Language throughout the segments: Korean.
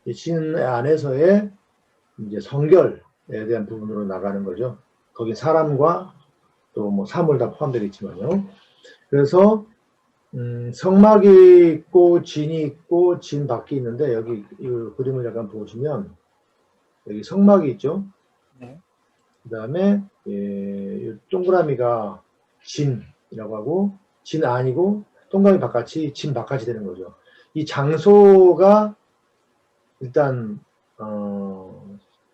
이 진 안에서의 이제 성결에 대한 부분으로 나가는 거죠. 거기 사람과 또 뭐 사물 다 포함되어 있지만요. 그래서 성막이 있고 진이 있고 진 밖이 있는데 여기 이 그림을 약간 보시면 여기 성막이 있죠. 네. 그 다음에 예, 동그라미가 진이라고 하고 진 아니고 동그라미 바깥이 진 바깥이 되는 거죠. 이 장소가 일단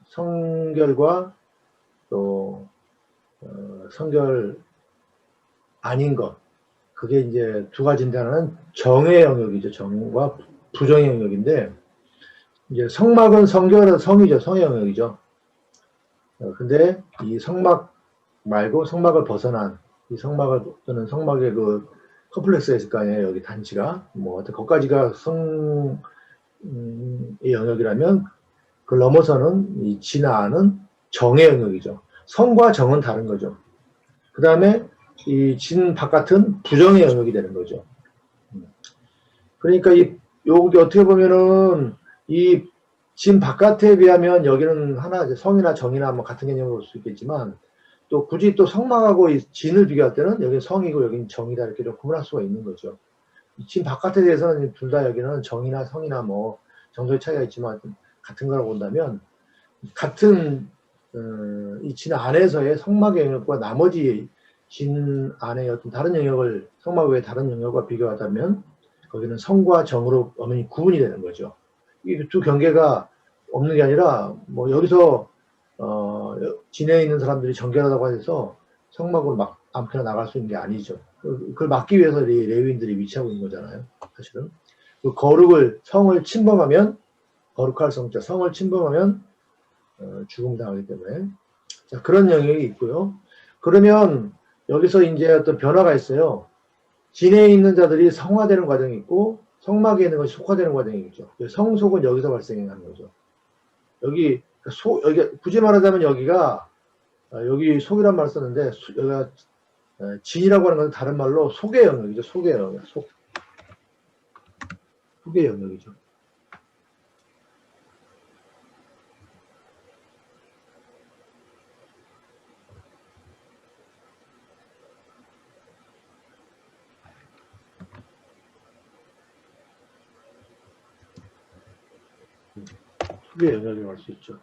성결과 또 성결 아닌 것 그게 이제 두 가지인데 하나는 정의 영역이죠. 정과 부정의 영역인데 이제 성막은 성결 성이죠. 성의 영역이죠. 근데 이 성막 말고 성막을 벗어난 이 성막을 또는 성막의 그 컴플렉스가 있을 거 아니에요. 여기 단지가 뭐 거기까지가 성의 영역이라면 그걸 넘어서는 이 진화는 정의 영역이죠. 성과 정은 다른 거죠. 그 다음에 이 진 바깥은 부정의 영역이 되는 거죠. 그러니까 여기 어떻게 보면은 이 진 바깥에 비하면 여기는 하나 이제 성이나 정이나 뭐 같은 개념으로 볼 수 있겠지만 또 굳이 또 성막하고 이 진을 비교할 때는 여기는 성이고 여기는 정이다 이렇게 좀 구분할 수가 있는 거죠. 진 바깥에 대해서는 둘 다 여기는 정이나 성이나 뭐 정도의 차이가 있지만 같은 거라고 본다면 같은 이 진 안에서의 성막의 영역과 나머지 진 안의 어떤 다른 영역을 성막 외의 다른 영역과 비교하자면 거기는 성과 정으로 엄연히 구분이 되는 거죠. 이 두 경계가 없는 게 아니라 뭐 여기서 진에 있는 사람들이 정결하다고 해서 성막으로 막 아무렇게나 나갈 수 있는 게 아니죠. 그걸 막기 위해서 레위인들이 위치하고 있는 거잖아요. 사실은 그 거룩을 성을 침범하면 거룩할 성자 성을 침범하면 죽음 당하기 때문에 자, 그런 영역이 있고요. 그러면 여기서 이제 어떤 변화가 있어요. 진에 있는 자들이 성화되는 과정이 있고 성막에 있는 것이 속화되는 과정이 있죠. 성속은 여기서 발생하는 거죠. 여기 여기 굳이 말하자면 여기가 여기 속이란 말을 썼는데 여기가 진이라고 하는 것은 다른 말로 속의 영역이죠. 속의 영역. 속의 영역이죠. 속의 영역이라고 할 수 있죠.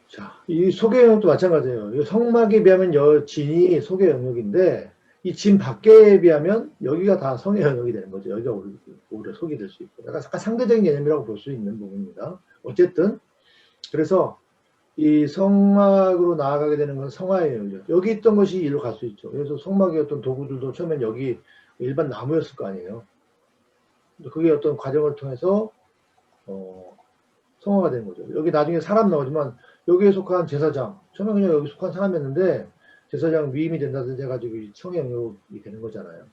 자, 이 속의 영역도 마찬가지예요. 이 성막에 비하면 진이 속의 영역인데 이 진 밖에 비하면 여기가 다 성의 영역이 되는 거죠. 여기가 오히려 속이 될 수 있고. 약간 상대적인 개념이라고 볼 수 있는 부분입니다. 어쨌든 그래서 이 성막으로 나아가게 되는 건 성화의 영역이죠. 여기 있던 것이 이리로 갈 수 있죠. 그래서 성막의 어떤 도구들도 처음엔 여기 일반 나무였을 거 아니에요. 그게 어떤 과정을 통해서 성화가 되는 거죠. 여기 나중에 사람 나오지만 여기에 속한 제사장, 처음에 그냥 여기 속한 사람이었는데 제사장 위임이 된다든지 해가지고 성의 영역이 되는 거잖아요.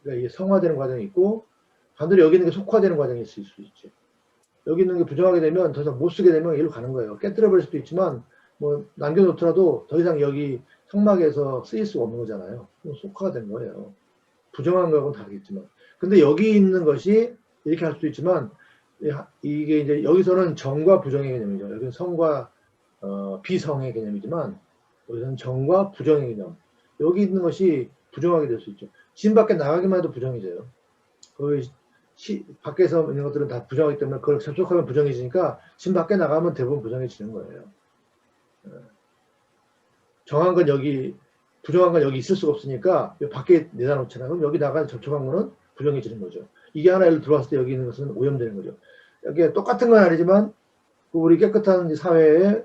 그러니까 이게 성화되는 과정이 있고 반대로 여기 있는 게 속화되는 과정이 있을 수 있죠. 여기 있는 게 부정하게 되면 더 이상 못 쓰게 되면 일로 가는 거예요. 깨뜨려 버릴 수도 있지만 뭐 남겨놓더라도 더 이상 여기 성막에서 쓰일 수가 없는 거잖아요. 속화가 된 거예요. 부정한 거하고는 다르겠지만. 근데 여기 있는 것이 이렇게 할 수도 있지만 이게 이제 여기서는 정과 부정의 개념이죠. 여기는 성과 비성의 개념이지만 여기서는 정과 부정의 개념. 여기 있는 것이 부정하게 될 수 있죠. 진 밖에 나가기만 해도 부정이져요. 거의 밖에서 있는 것들은 다 부정하기 때문에 그걸 접촉하면 부정해지니까 진 밖에 나가면 대부분 부정해지는 거예요. 정한 건 여기, 부정한 건 여기 있을 수가 없으니까 밖에 내다 놓잖아요. 그럼 여기 나가 접촉한 거는 부정해지는 거죠. 이게 하나 예를 들어왔을 때 여기 있는 것은 오염되는 거죠. 이게 똑같은 건 아니지만 우리 깨끗한 사회에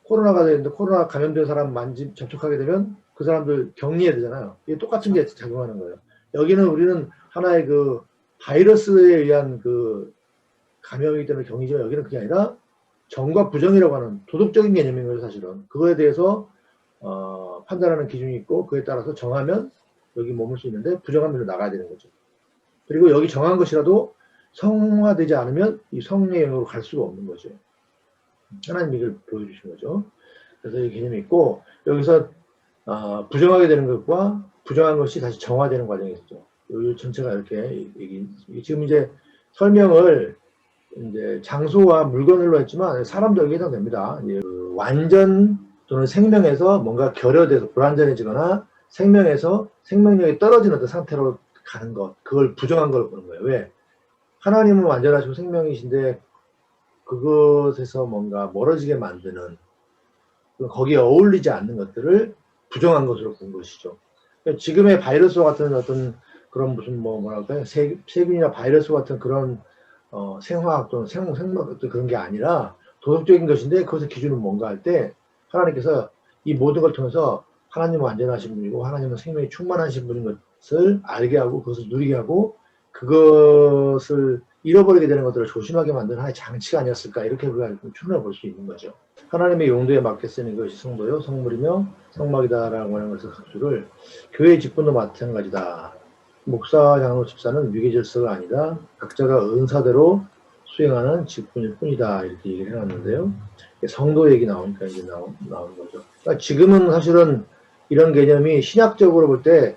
코로나가 되는데 코로나 감염된 사람 접촉하게 되면 그 사람들 격리해야 되잖아요. 이게 똑같은 게 작용하는 거예요. 여기는 우리는 하나의 그 바이러스에 의한 그 감염이기 때문에 격리지만 여기는 그게 아니라 정과 부정이라고 하는 도덕적인 개념인 거예요, 사실은. 그거에 대해서 판단하는 기준이 있고 그에 따라서 정하면 여기 머물 수 있는데 부정하면 나가야 되는 거죠. 그리고 여기 정한 것이라도 성화되지 않으면 이 성의 영역으로 갈 수가 없는 거죠. 하나님 이걸 보여주신 거죠. 그래서 이 개념이 있고 여기서 부정하게 되는 것과 부정한 것이 다시 정화되는 과정이 있죠. 이 전체가 이렇게 지금 이제 설명을 이제 장소와 물건으로 했지만 사람도 여기 해당됩니다. 그 완전 또는 생명에서 뭔가 결여돼서 불완전해지거나 생명에서 생명력이 떨어지는 어떤 상태로 가는 것, 그걸 부정한 걸 보는 거예요. 왜? 하나님은 완전하시고 생명이신데 그것에서 뭔가 멀어지게 만드는, 거기에 어울리지 않는 것들을 부정한 것으로 본 것이죠. 지금의 바이러스 같은 어떤 그런 무슨 뭐랄까요, 세균이나 바이러스 같은 그런 생화학 또는 생물 그런 게 아니라 도덕적인 것인데, 그것의 기준은 뭔가 할 때 하나님께서 이 모든 걸 통해서 하나님은 완전하신 분이고 하나님은 생명이 충만하신 분인 것을 알게 하고 그것을 누리게 하고 그것을 잃어버리게 되는 것들을 조심하게 만드는 하나의 장치가 아니었을까, 이렇게 우리가 추론해 볼 수 있는 거죠. 하나님의 용도에 맞게 쓰는 것이 성도요 성물이며 성막이다라고 하는 것을 각주를, 교회의 직분도 마찬가지다. 목사, 장로, 집사는 위계질서가 아니다. 각자가 은사대로 수행하는 직분일 뿐이다. 이렇게 얘기를 해놨는데요. 성도 얘기 나오니까 이제 나오는 거죠. 그러니까 지금은 사실은 이런 개념이 신학적으로 볼 때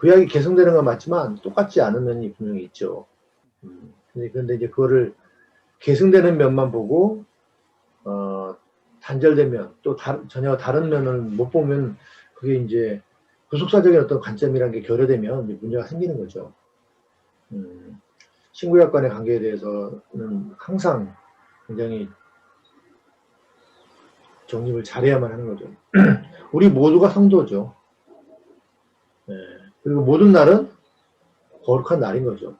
구약이 개성되는 건 맞지만 똑같지 않은 면이 분명히 있죠. 그런데 이제 그거를 계승되는 면만 보고 단절된 면, 또 전혀 다른 면을 못 보면 그게 이제 구속사적인 어떤 관점이라는 게 결여되면 문제가 생기는 거죠. 신구약 간의 관계에 대해서는 항상 굉장히 정립을 잘해야만 하는 거죠. 우리 모두가 성도죠. 네. 그리고 모든 날은 거룩한 날인 거죠.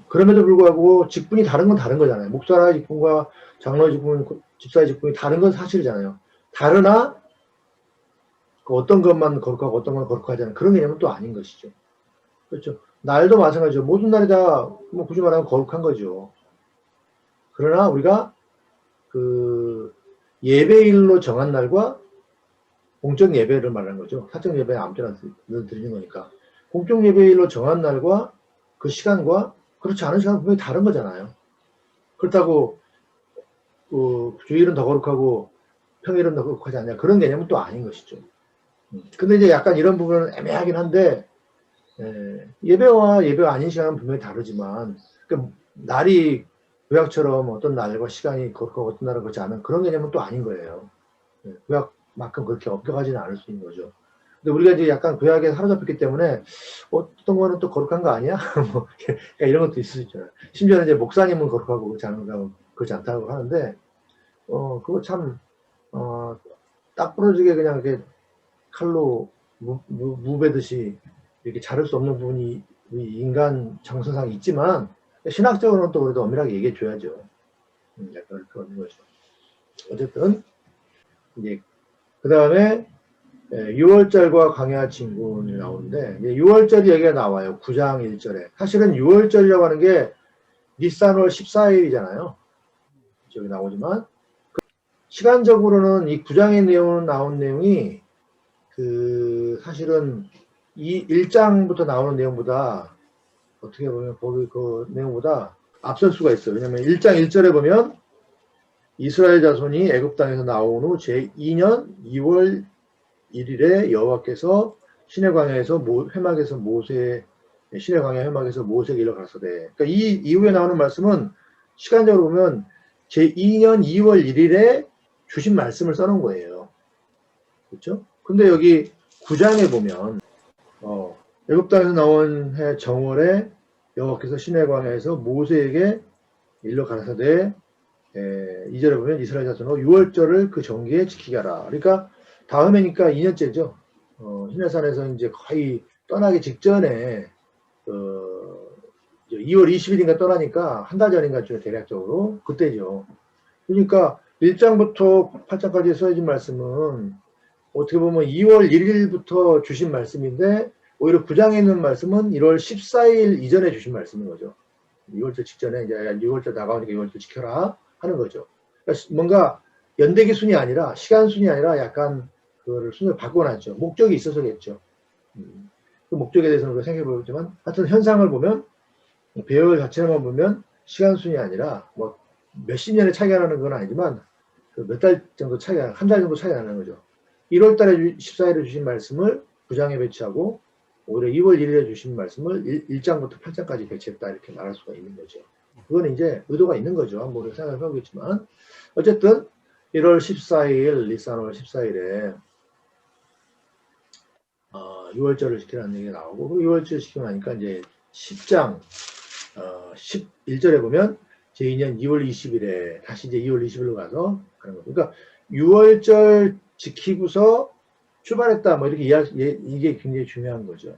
그럼에도 불구하고 직분이 다른 건 다른 거잖아요. 목사의 직분과 장로의 직분, 집사의 직분이 다른 건 사실이잖아요. 다르나 어떤 것만 거룩하고 어떤 건 거룩하지 않은 그런 개념은 또 아닌 것이죠. 그렇죠. 날도 마찬가지죠. 모든 날이 다 뭐 굳이 말하면 거룩한 거죠. 그러나 우리가 그 예배일로 정한 날과 공적 예배를 말하는 거죠. 사적 예배 아무 때나 드리는 거니까. 공적 예배일로 정한 날과 그 시간과 그렇지 않은 시간은 분명히 다른 거잖아요. 그렇다고 주일은 더 거룩하고 평일은 더 거룩하지 않냐, 그런 개념은 또 아닌 것이죠. 근데 이제 약간 이런 부분은 애매하긴 한데, 예배와 예배가 아닌 시간은 분명히 다르지만, 그러니까 날이 구약처럼 어떤 날과 시간이 거룩하고 어떤 날은 그렇지 않은 그런 개념은 또 아닌 거예요. 구약만큼 그렇게 엄격하지는 않을 수 있는 거죠. 근데 우리가 이제 약간 구약에 사로잡혔기 때문에 어떤 거는 또 거룩한 거 아니야? 뭐 그러니까 이런 것도 있을 수 있잖아요. 심지어는 이제 목사님은 거룩하고 그렇지 않다고 하는데, 그거 참 딱 부러지게 그냥 이렇게 칼로 무베듯이 이렇게 자를 수 없는 부분이 우리 인간 정서상 있지만, 신학적으로는 또 그래도 엄밀하게 얘기해 줘야죠. 약간 그런 거죠. 어쨌든 이제 그 다음에 6월절과 광야 진군이 나오는데, 6월절이 여기가 나와요. 9장 1절에. 사실은 6월절이라고 하는 게 니산월 14일이잖아요. 저기 나오지만 시간적으로는 이 9장의 내용 나온 내용이 사실은 이 1장부터 나오는 내용보다, 어떻게 보면 거기 그 내용보다 앞설 수가 있어요. 왜냐면 1장 1절에 보면 이스라엘 자손이 애굽 땅에서 나온 후 제2년 2월 1일에 여호와께서 시내 광야에서 회막에서 시내 광야 회막에서 모세에게 일러 가라사대. 그러니까 이 이후에 나오는 말씀은 시간적으로 보면 제2년 2월 1일에 주신 말씀을 써놓은 거예요. 그렇죠? 근데 여기 9장에 보면 애굽 땅에서 나온 해 정월에 여호와께서 시내 광야에서 모세에게 일러 가라사대, 2절에 보면 이스라엘 자손으로 6월절을 그 정기에 지키게 하라. 그러니까 다음해니까 2년째죠. 시내산에서 이제 거의 떠나기 직전에 2월 20일인가 떠나니까 한 달 전인가 좀 대략적으로 그때죠. 그러니까 1장부터 8장까지 써진 말씀은 어떻게 보면 2월 1일부터 주신 말씀인데, 오히려 9장에 있는 말씀은 1월 14일 이전에 주신 말씀인 거죠. 6월절 직전에 이제 6월절 다가오니까 6월절 지켜라 하는 거죠. 그러니까 뭔가 연대기 순이 아니라 시간 순이 아니라 약간 그거를 순을 바꿔놨죠. 목적이 있어서겠죠. 그 목적에 대해서는 우리가 생각해 보지만, 하여튼 현상을 보면, 배열 자체만 보면 시간 순이 아니라 뭐 몇십 년의 차이가 나는 건 아니지만 몇 달 정도 차이가, 한 달 정도 차이가 나는 거죠. 1월 달에 14일에 주신 말씀을 9장에 배치하고 오히려 2월 1일에 주신 말씀을 1장부터 8장까지 배치했다, 이렇게 말할 수가 있는 거죠. 그건 이제 의도가 있는 거죠. 한번 우리가 생각해 보겠지만. 어쨌든 1월 14일, 니산월 14일에 6월절을 지키라는 얘기가 나오고, 그 6월절 지키고 나니까 이제 10장 11절에 보면 제2년 2월 20일에 다시 이제 2월 20일로 가서 하는 거. 그러니까 6월절 지키고서 출발했다, 뭐 이렇게 이게 굉장히 중요한 거죠.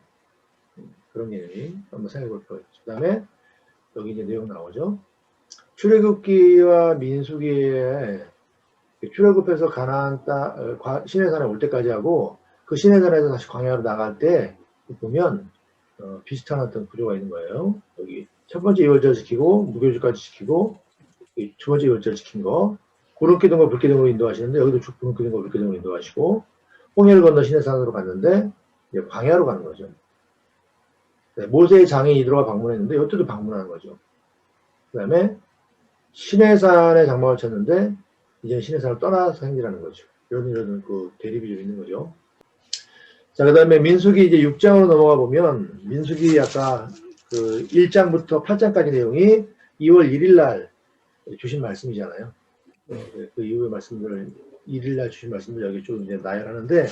그런 개념이 한번 생각해 볼 거예요. 그 다음에 여기 이제 내용 나오죠. 출애굽기와 민수기에 출애굽해서 가나안 땅 시내산에 올 때까지 하고, 그 시내산에서 다시 광야로 나갈 때 보면 비슷한 어떤 구조가 있는 거예요. 여기 첫 번째 2월절 지키고 무교주까지 지키고, 두 번째 2월절 지킨 거 구름기둥과 불기둥으로 인도하시는데, 여기도 구름기둥과 불기둥으로 인도하시고, 홍해를 건너 시내산으로 갔는데 이제 광야로 가는 거죠. 네, 모세의 장이 이들어가 방문했는데 이것도 방문하는 거죠. 그 다음에 시내산에 장막을 쳤는데 이제 시내산을 떠나서 행진하는 거죠. 이런 그 대립이 좀 있는 거죠. 자, 그 다음에 민수기 이제 6장으로 넘어가 보면, 민수기 아까 그 1장부터 8장까지 내용이 2월 1일 날 주신 말씀이잖아요. 그 이후의 말씀들을 1일 날 주신 말씀들 여기 좀 이제 나열하는데,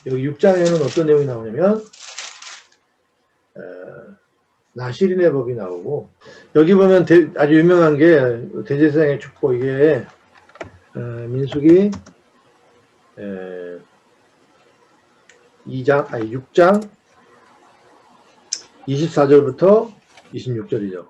여기 6장에는 어떤 내용이 나오냐면 나시린의 법이 나오고, 여기 보면 아주 유명한 게 대제사장의 축복, 이게 민수기 6장 24절부터 26절이죠.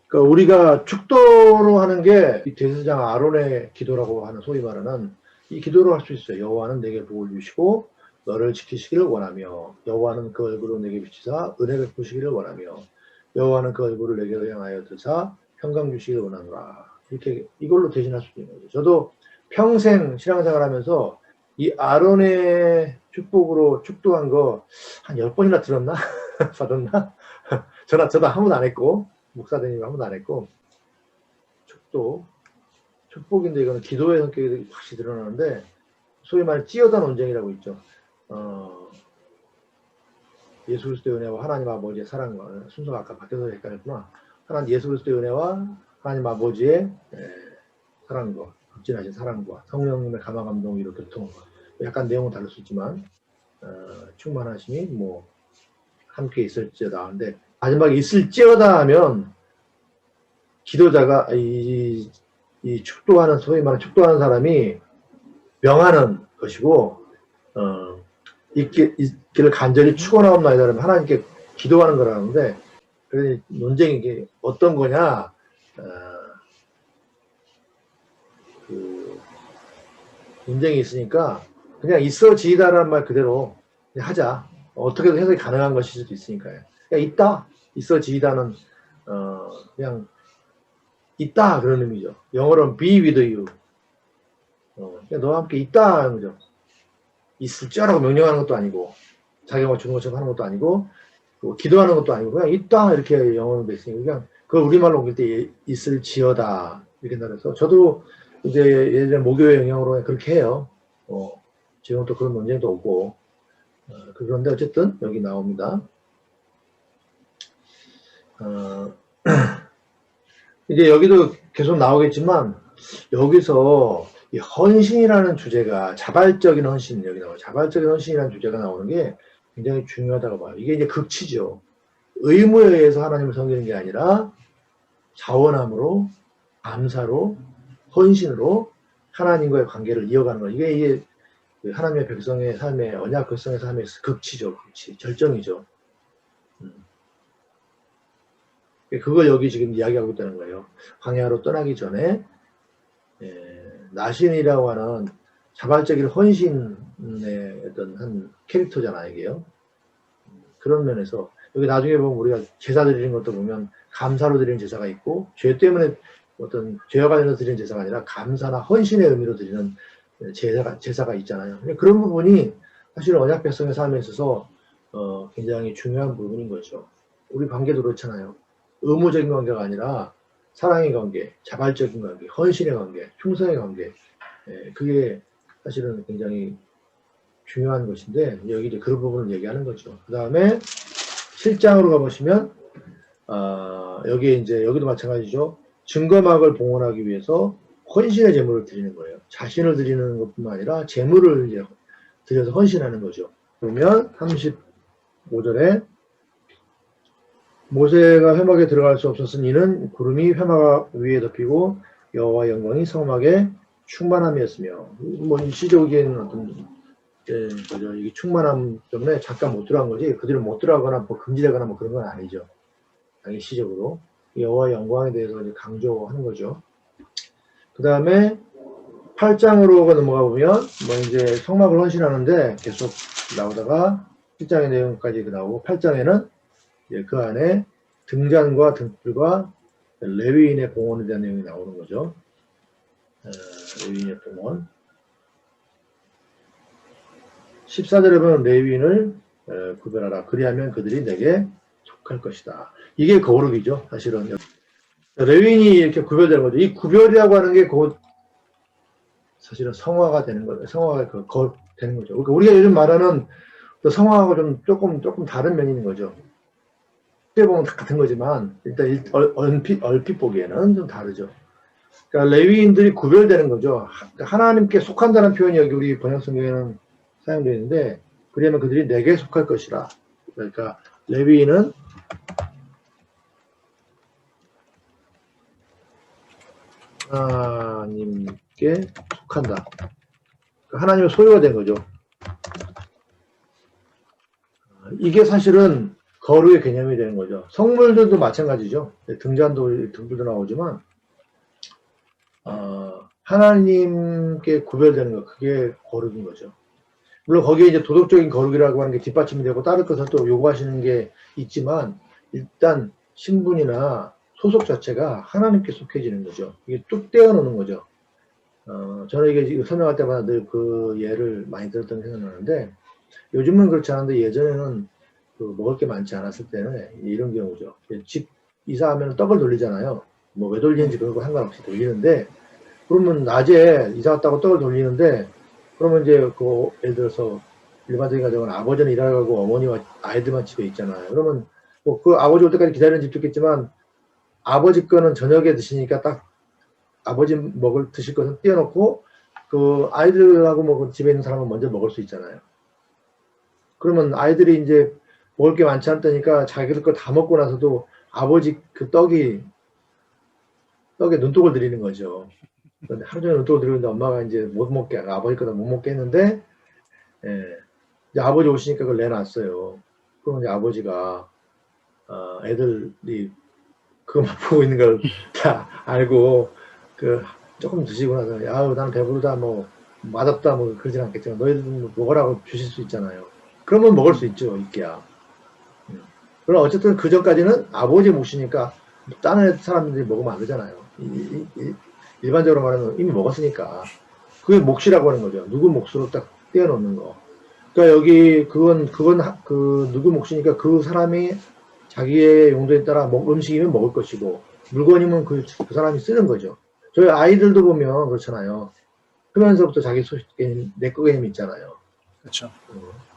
그러니까 우리가 축도로 하는 게 이 대제사장 아론의 기도라고 하는, 소위 말하는 이 기도로 할 수 있어요. 여호와는 내게 복을 주시고 너를 지키시기를 원하며, 여호와는 그 얼굴을 내게 비치사 은혜 베푸시기를 원하며, 여호와는 그 얼굴을 내게 향하여 드사 평강 주시기를 원하노라. 이렇게 이걸로 대신할 수 있는 거죠. 저도 평생 신앙생활하면서 이 아론의 축복으로 축도한 거 한 10번이나 들었나? 받았나? 저도 한 번도 안 했고, 목사님이 한 번도 안 했고, 축복인데 이거는 기도의 성격이 확실히 드러나는데, 소위 말해 찌어다 논쟁이라고 있죠. 예수 그리스도의 은혜와 하나님 아버지의 사랑과, 순서가 아까 바뀌어서 헷갈렸구나. 예수 그리스도의 은혜와 하나님 아버지의 사랑과, 극진하신 사랑과 성령님의 감화 감동 위로 교통, 약간 내용은 다를 수 있지만 충만하심이 뭐 함께 있을지어다 하는데, 마지막에 있을지어다 하면 기도자가 이 축도하는, 소위 말하는 축도하는 사람이 명하는 것이고, 있기를 간절히 축원하옵나이다 하면 하나님께 기도하는 거라는데, 그래서 논쟁이 이게 어떤 거냐, 그 논쟁이 있으니까 그냥 있어지이다라는 말 그대로 하자. 어떻게든 해석이 가능한 것일 수도 있으니까요. 그냥 있다, 있어지이다는 그냥 있다 그런 의미죠. 영어로는 be with you. 그냥 너와 함께 있다 하는 거죠. 있을지라고 명령하는 것도 아니고, 자기가 주는 것처럼 하는 것도 아니고, 기도하는 것도 아니고, 그냥 있다 이렇게 영어로 돼 있으니까 그냥 그걸 우리말로 옮길 때 있을지어다 이렇게 나와서, 저도 이제 예전에 모교의 영향으로 그렇게 해요. 지금 또 그런 논쟁도 없고, 그런데 어쨌든 여기 나옵니다. 이제 여기도 계속 나오겠지만, 여기서 이 헌신이라는 주제가, 자발적인 헌신, 여기 나와요. 자발적인 헌신이라는 주제가 나오는 게 굉장히 중요하다고 봐요. 이게 이제 극치죠. 의무에 의해서 하나님을 섬기는 게 아니라 자원함으로, 감사로, 헌신으로 하나님과의 관계를 이어가는 거. 이게 하나님의 백성의 삶의, 언약 백성의 삶의 극치죠. 극치. 절정이죠. 그걸 여기 지금 이야기하고 있다는 거예요. 광야로 떠나기 전에 나신이라고 하는 자발적인 헌신의 어떤 한 캐릭터잖아요, 이게요. 그런 면에서 여기 나중에 보면 우리가 제사 드리는 것도 보면 감사로 드리는 제사가 있고, 죄 때문에 어떤 죄와 관련해서 드리는 제사가 아니라 감사나 헌신의 의미로 드리는 제사가 있잖아요. 그런 부분이 사실은 언약 백성의 삶에 있어서 굉장히 중요한 부분인 거죠. 우리 관계도 그렇잖아요. 의무적인 관계가 아니라 사랑의 관계, 자발적인 관계, 헌신의 관계, 충성의 관계, 그게 사실은 굉장히 중요한 것인데, 여기 이제 그런 부분을 얘기하는 거죠. 그 다음에 7장으로 가보시면 여기에 이제, 여기도 마찬가지죠. 증거막을 봉헌하기 위해서 헌신의 제물을 드리는 거예요. 자신을 드리는 것뿐만 아니라 제물을 이제 드려서 헌신하는 거죠. 그러면 35절에 모세가 회막에 들어갈 수 없었으니 이는 구름이 회막 위에 덮이고 여호와의 영광이 성막에 충만함이었으며, 뭐 일시적인 어떤 그죠, 이게 충만함 때문에 잠깐 못 들어간 거지 그대로 못 들어가거나 뭐 금지되거나 뭐 그런 건 아니죠. 일시적으로 여호와의 영광에 대해서 이제 강조하는 거죠. 그 다음에 8장으로 넘어가 보면 뭐 이제 성막을 헌신하는데 계속 나오다가 7장의 내용까지 나오고 8장에는 그 안에 등잔과 등불과 레위인의 봉헌에 대한 내용이 나오는 거죠. 레위인의 봉헌. 14절에 보면 레위인을 구별하라. 그리하면 그들이 내게 속할 것이다. 이게 거룩이죠. 사실은. 레위인이 이렇게 구별되는 거죠. 이 구별이라고 하는 게 곧 사실은 성화가 되는 거죠. 성화가 되는 거죠. 그러니까 우리가 요즘 말하는 성화하고 좀 조금 다른 면이 있는 거죠. 어떻게 보면 다 같은 거지만 일단 얼핏 보기에는 좀 다르죠. 그러니까 레위인들이 구별되는 거죠. 하나님께 속한다는 표현이 여기 우리 번역성경에는 사용되어 있는데, 그러면 그들이 내게 속할 것이라. 그러니까 레위인은 하나님께 속한다. 하나님의 소유가 된 거죠. 이게 사실은 거룩의 개념이 되는 거죠. 성물들도 마찬가지죠. 등잔도 등불도 나오지만 하나님께 구별되는 거, 그게 거룩인 거죠. 물론 거기에 이제 도덕적인 거룩이라고 하는 게 뒷받침이 되고 다른 것을 또 요구하시는 게 있지만, 일단 신분이나 소속 자체가 하나님께 속해지는 거죠. 이게 뚝 떼어놓는 거죠. 저는 이게 설명할 때마다 늘 그 예를 많이 들었던 게 생각나는데, 요즘은 그렇지 않은데 예전에는 먹을 게 많지 않았을 때는 이런 경우죠. 집 이사하면 떡을 돌리잖아요. 뭐 왜 돌리는지 그런 거 상관없이 돌리는데, 그러면 낮에 이사 왔다고 떡을 돌리는데, 그러면 이제 예를 들어서 일반적인 가정은 아버지는 일하고 어머니와 아이들만 집에 있잖아요. 그러면 뭐 그 아버지 올 때까지 기다리는 집도 있겠지만, 아버지 거는 저녁에 드시니까 딱 아버지 드실 것은 띄워놓고 그 아이들하고 뭐 집에 있는 사람은 먼저 먹을 수 있잖아요. 그러면 아이들이 이제 먹을 게 많지 않다니까 자기들 거 다 먹고 나서도 아버지 그 떡에 눈독을 들이는 거죠. 근데 하루 종일 눈독을 들이는데 엄마가 이제 못 먹게, 아버지 거다 못 먹게 했는데, 이제 아버지 오시니까 그걸 내놨어요. 그러면 이제 아버지가, 애들이 그거 보고 있는 걸 다 알고, 조금 드시고 나서, 나는 배부르다, 뭐, 맛없다, 뭐, 그러진 않겠지만, 너희들 먹으라고 주실 수 있잖아요. 그러면 먹을 수 있죠, 있게야. 그럼 어쨌든 그 전까지는 아버지 몫이니까, 다른 사람들이 먹으면 안 되잖아요. 일반적으로 말하면 이미 먹었으니까. 그게 몫이라고 하는 거죠. 누구 몫으로 딱 떼어놓는 거. 그러니까 여기, 그건 누구 몫이니까 그 사람이 자기의 용도에 따라 음식이면 먹을 것이고, 물건이면 그 사람이 쓰는 거죠. 저희 아이들도 보면 그렇잖아요. 크면서부터 자기 내 거 개념이 있잖아요. 그렇죠.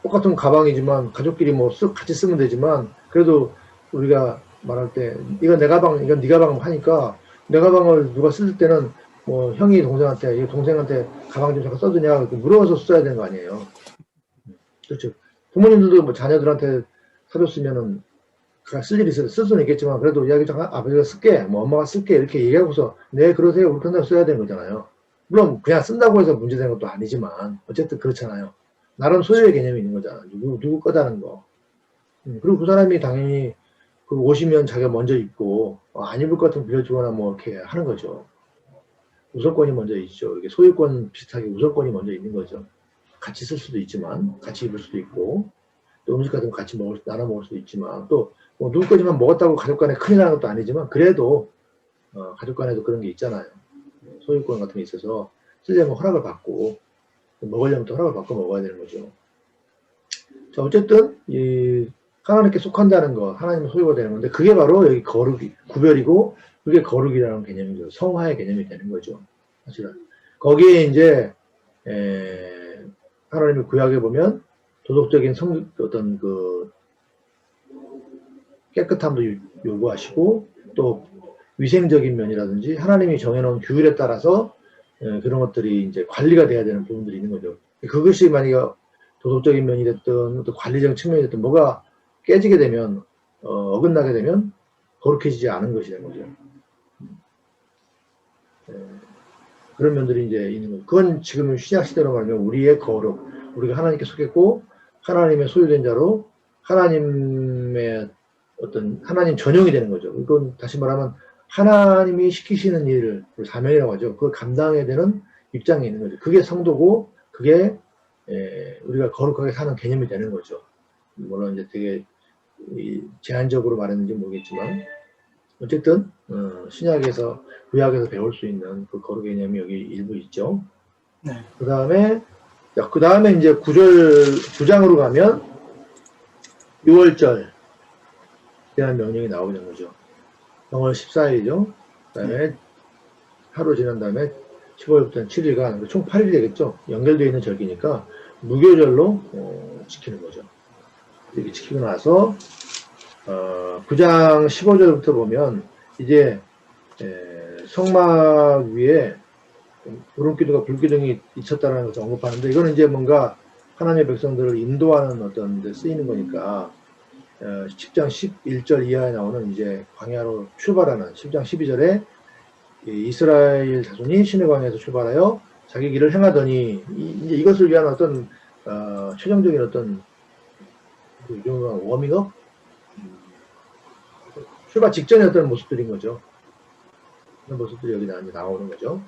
똑같은 가방이지만 가족끼리 뭐 같이 쓰면 되지만, 그래도 우리가 말할 때 이건 내 가방, 이건 네 가방 하니까, 내 가방을 누가 쓸 때는 뭐 형이 동생한테 가방 좀 잠깐 써주냐 물어서 써야 되는 거 아니에요. 그렇죠. 부모님들도 뭐 자녀들한테 사줬으면은 쓸 일이 있어서 쓸 수는 있겠지만, 그래도 이야기 잠깐 아버지가 쓸게, 뭐 엄마가 쓸게 이렇게 얘기하고서 네 그러세요 그렇게 한다고 써야 되는 거잖아요. 물론 그냥 쓴다고 해서 문제되는 것도 아니지만 어쨌든 그렇잖아요. 나름 소유의 개념이 있는 거잖아. 누구 거다는 거. 그리고 그 사람이 당연히 오시면 자기가 먼저 입고, 안 입을 것 같으면 빌려주거나 뭐 이렇게 하는 거죠. 우선권이 먼저 있죠. 이렇게 소유권 비슷하게 우선권이 먼저 있는 거죠. 같이 쓸 수도 있지만, 같이 입을 수도 있고, 또 음식 같은 거 같이 나눠 먹을 수도 있지만, 또 뭐 누구 거지만 먹었다고 가족 간에 큰일 나는 것도 아니지만, 그래도 가족 간에도 그런 게 있잖아요. 소유권 같은 게 있어서 쓰려면 허락을 받고, 먹으려면 또 허락을 받고 먹어야 되는 거죠. 자, 어쨌든 하나님께 속한다는 거, 하나님의 소유가 되는 건데, 그게 바로 여기 구별이고, 그게 거룩이라는 개념이죠. 성화의 개념이 되는 거죠. 사실은. 거기에 이제, 하나님의 구약에 보면, 도덕적인 어떤 깨끗함도 요구하시고 또 위생적인 면이라든지 하나님이 정해놓은 규율에 따라서 그런 것들이 이제 관리가 돼야 되는 부분들이 있는 거죠. 그것이 만약에 도덕적인 면이 됐든 또 관리적인 측면이 됐든 뭐가 깨지게 되면 어긋나게 되면 거룩해지지 않은 것이 되는 거죠. 그런 면들이 이제 있는 거죠. 그건 지금 신약 시대로 말하면 우리의 거룩, 우리가 하나님께 속했고 하나님의 소유된 자로 하나님의 어떤 하나님 전용이 되는 거죠. 이건 다시 말하면 하나님이 시키시는 일을 사명이라고 하죠. 그걸 감당해야 되는 입장에 있는 거죠. 그게 성도고 그게 우리가 거룩하게 사는 개념이 되는 거죠. 물론 이제 되게 제한적으로 말했는지 모르겠지만 어쨌든 신약에서 구약에서 배울 수 있는 그 거룩 개념이 여기 일부 있죠. 네. 그 다음에 이제 9장으로 가면 6월절 대한 명령이 나오게 된 거죠. 정월 14일이죠. 그 다음에 하루 지난 다음에 15일부터 7일간 총 8일이 되겠죠. 연결되어 있는 절기니까 무교절로 지키는 거죠. 이렇게 지키고 나서 9장 15절부터 보면 이제 성막 위에 구름기둥과 불기둥이 있었다는 것을 언급하는데 이거는 이제 뭔가 하나님의 백성들을 인도하는 어떤 데 쓰이는 거니까 10장 11절 이하에 나오는 이제 광야로 출발하는 10장 12절에 이스라엘 자손이 신의 광야에서 출발하여 자기 길을 행하더니 이제 이것을 위한 어떤 최종적인 어떤 워밍업 출발 직전의 어떤 모습들인 거죠. 그런 모습들이 여기 나오는 거죠.